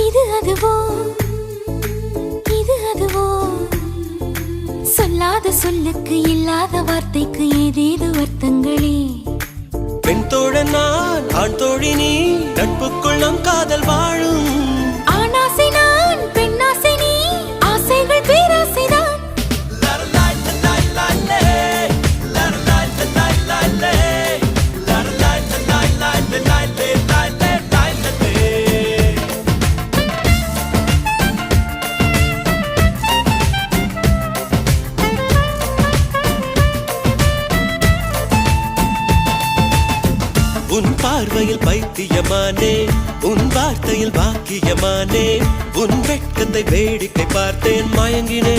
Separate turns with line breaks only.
இது அதுவோ இது அதுவோ சொல்லாத சொல்லுக்கு இல்லாத வார்த்தைக்கு ஏதேது அர்த்தங்களே
பெண் தோழன் நான் ஆண் தோழி நீ நட்புக்குள் நம் காதல் வாழும்
ஆணாசை நான் பெண்ணாசை நீ ஆசைகள் பேராசைதான்
உன் பார்வையில் பைத்தியமானே உன் வார்த்தையில் பாக்கியமானே உன் வெட்கத்தை வேடிக்கை பார்த்தேன் மயங்கினே